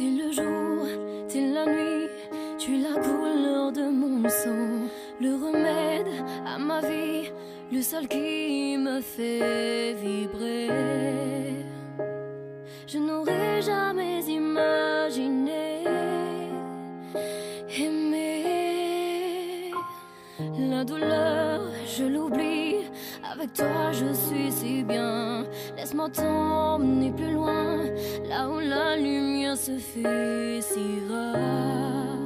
T'es le jour, t'es la nuit, tu es la couleur de mon sang, le remède à ma vie, le seul qui me fait vibrer. Je n'aurais jamais imaginé aimer. La douleur, je l'oublie, avec toi je suis si bien. Laisse-moi t'emmener plus loin, là où la lumière se fait si rare.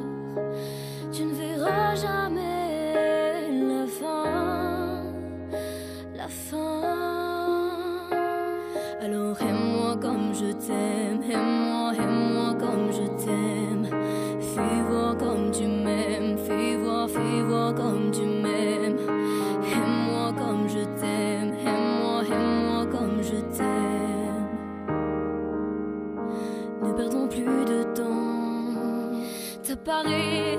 Tu ne verras jamais la fin, la fin. Alors aime-moi comme je t'aime, aime-moi comme je t'aime. Fais voir comme tu m'aimes, fais voir comme tu m'aimes. Aime-moi comme je t'aime, aime-moi comme je t'aime. Ne perdons plus de temps. T'apparaît